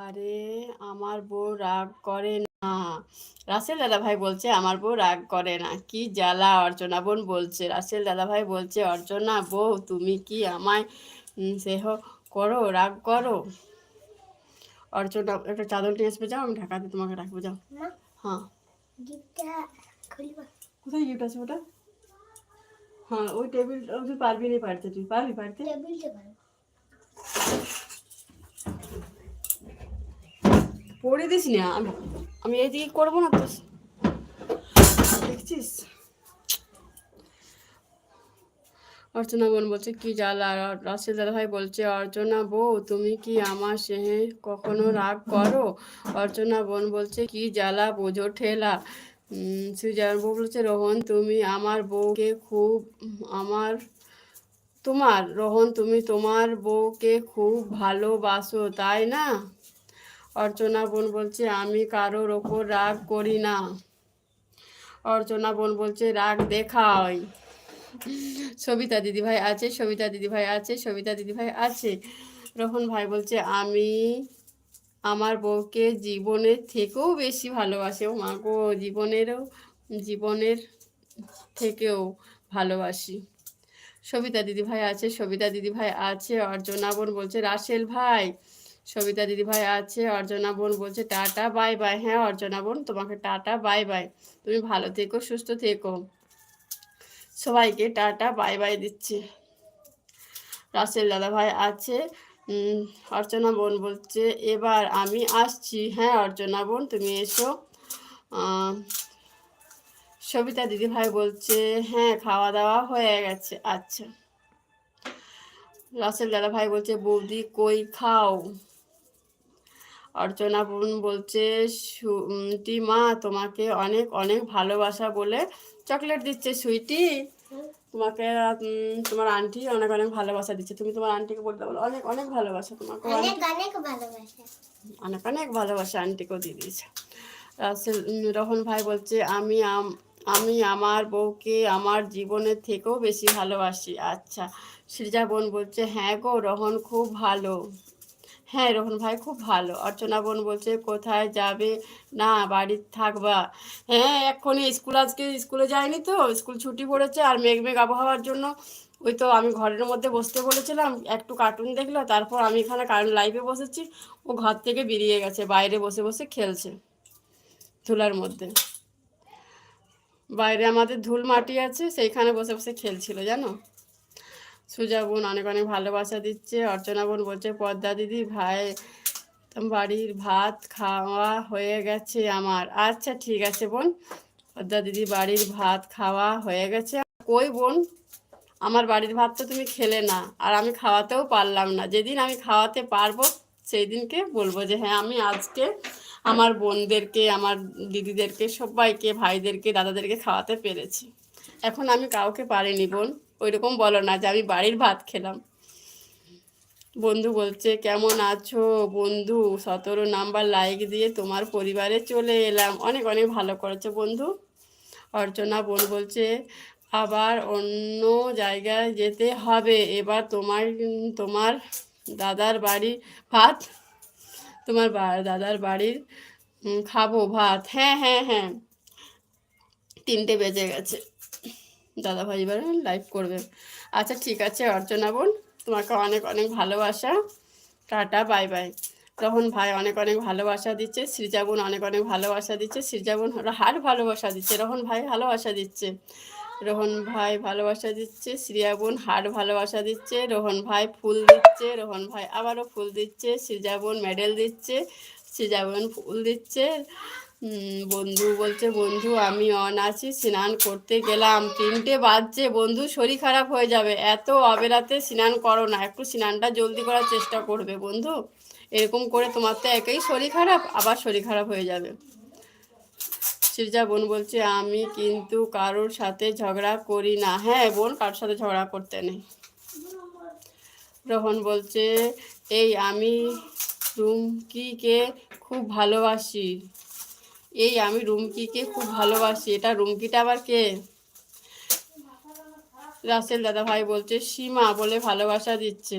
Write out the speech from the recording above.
আরে আমার বউ রাগ করে না। রাসেল দাদা ভাই বলছে আমার বউ রাগ করে না, কি জ্বালা। অর্চনা বোন বলছে, রাসেল দাদা ভাই বলছে অর্চনা বউ তুমি কি আমায় সেহ করো, রাগ করো। অর্চনা একটা চাদর নিয়ে আসবে, যাও আমি ঢাকাতে তোমাকে রাখবো, যাও। হ্যাঁ, কোথায় গিফট আছে ওটা? হ্যাঁ ওই টেবিল, তুই পারবি না পারতে, তুই পারবি পারতে? পড়ে দিস না, আমি এইদিকে করবো না তো, দেখছিস। অর্চনা বোন বলছে কি জ্বালা। রাসেল দাদা ভাই বলছে অর্চনা বউ তুমি কি আমার স্নেহে কখনো রাগ করো? অর্চনা বোন বলছে কি জ্বালা বোঝো ঠেলা। সুজার বউ বলছে রোহন তুমি আমার বউকে খুব আমার তোমার রোহন তুমি তোমার বউকে খুব ভালোবাসো তাই না? অর্চনা বোন বলছে আমি কারোর ওপর রাগ করি না। অর্চনা বোন বলছে রাগ দেখায়। সবিতা দিদিভাই আছে, সবিতা দিদিভাই আছে, সবিতা দিদিভাই আছে। রোহন ভাই বলছে আমি আমার বউকে জীবনের থেকেও বেশি ভালোবাসি। ও মা গো, জীবনের থেকেও ভালোবাসি। সবিতা দিদিভাই আছে, সবিতা দিদিভাই আছে। অর্চনা বোন বলছে রাসেল ভাই। সবিতা দিদিভাই আছে, অর্চনা বোন বলছে টাটা বাই বাই। হ্যাঁ অর্চনা বোন তোমাকে টাটা বাই বাই, তুমি ভালো থেকো সুস্থ থেকো। সবাইকে টাটা বাই বাই দিচ্ছি। রাসেল দাদা ভাই আছে। অর্চনা বোন বলছে এবার আমি আসছি। হ্যাঁ অর্চনা বোন তুমি এসো। সবিতা দিদি ভাই বলছে হ্যাঁ খাওয়া দাওয়া হয়ে গেছে। আচ্ছা। রাসেল দাদা ভাই বলছে বৌদি কই খাও। অর্চনা বোন বলছে সুইটি মা তোমাকে অনেক অনেক ভালোবাসা বলে চকলেট দিচ্ছে। সুইটি তোমাকে তোমার আন্টি অনেক অনেক ভালোবাসা দিচ্ছে, তুমি তোমার আন্টিকে বলতে বলো অনেক অনেক ভালোবাসা, তোমাকে অনেক অনেক ভালোবাসা, অনেক অনেক ভালোবাসা আন্টিকেও দিয়ে দিয়েছে। রোহন ভাই বলছে আমি আমার বউকে আমার জীবনের থেকেও বেশি ভালোবাসি। আচ্ছা। সৃজা বোন বলছে হ্যাঁ গো রোহন খুব ভালো। হ্যাঁ রোহন ভাই খুব ভালো। অর্চনা বোন বলছে কোথায় যাবে না বাড়ি থাকবা? হ্যাঁ এক্ষুনি আজকে স্কুলে যায়নি তো, স্কুল ছুটি পড়েছে আর মেঘ মেঘ আবহাওয়ার জন্য ওই তো আমি ঘরের মধ্যে বসতে বলেছিলাম, একটু কার্টুন দেখলো, তারপর আমি এখানে লাইভে বসেছি, ও ঘর থেকে বেরিয়ে গেছে, বাইরে বসে বসে খেলছে ধুলার মধ্যে। বাইরে আমাদের ধুল মাটি আছে, সেইখানে বসে বসে খেলছিল জানো। সুজা বোন অনেক অনেক ভালোবাসা দিচ্ছে। অর্চনা বোন বলছে পদ্মা দিদি ভাই বাড়ির ভাত খাওয়া হয়ে গেছে আমার। আচ্ছা ঠিক আছে বোন, পদ্মা দিদি বাড়ির ভাত খাওয়া হয়ে গেছে। কই বোন, আমার বাড়ির ভাত তো তুমি খেলে না, আর আমি খাওয়াতেও পারলাম না। যেদিন আমি খাওয়াতে পারবো সেই দিনকে বলবো যে হ্যাঁ আমি আজকে আমার বোনদেরকে, আমার দিদিদেরকে, সবাইকে, ভাইদেরকে, দাদাদেরকে খাওয়াতে পেরেছি। এখন আমি কাউকে পারিনি বোন, ওইরকম বলো না যে আমি বাড়ির ভাত খেলাম। বন্ধু বলছে কেমন আছো বন্ধু, 17 নাম্বার লাইক দিয়ে তোমার পরিবারে চলে এলাম। অনেক অনেক ভালো করেছো বন্ধু। অর্চনা বোন বলছে আবার অন্য জায়গায় যেতে হবে এবার, তোমার দাদার বাড়ি ভাত, তোমার দাদার বাড়ির খাবো ভাত। হ্যাঁ হ্যাঁ হ্যাঁ, 3টে বেজে গেছে, দাদা ভাই এবার লাইভ করবে। আচ্ছা ঠিক আছে অর্চনা বোন, তোমাকে অনেক অনেক ভালোবাসা, টাটা বাই বাই। রোহন ভাই অনেক অনেক ভালোবাসা দিচ্ছে, সৃজা বোন অনেক অনেক ভালোবাসা দিচ্ছে, সৃজা বোন হার ভালোবাসা দিচ্ছে, রোহন ভাই ভালোবাসা দিচ্ছে, রোহন ভাই ভালোবাসা দিচ্ছে, শ্রিয়া বোন হার ভালোবাসা দিচ্ছে, রোহন ভাই ফুল দিচ্ছে, রোহন ভাই আবারও ফুল দিচ্ছে, সৃজা বোন মেডেল দিচ্ছে, সৃজা বোন ফুল দিচ্ছে। বন্ধু বলছে বন্ধু আমি অন আছি, স্নান করতে গেলাম, 3টে বাজছে বন্ধু, শরীর খারাপ হয়ে যাবে, এত অবেলাতে স্নান করো না, একটু স্নানটা জলদি করার চেষ্টা করবে বন্ধু, এরকম করে তোমার তো একেই শরীর খারাপ, আবার শরীর খারাপ হয়ে যাবে। সৃজা বোন বলছে আমি কিন্তু কারোর সাথে ঝগড়া করি না। হ্যাঁ বোন, কারোর সাথে ঝগড়া করতে নেই। রোহন বলছে আমি রুমকিকে খুব ভালোবাসি। আমি রুমকিকে খুব ভালোবাসি, এটা রুমকিটা আবার কে? রাসেল দাদা ভাই বলছে সীমা বলে ভালোবাসা দিচ্ছে।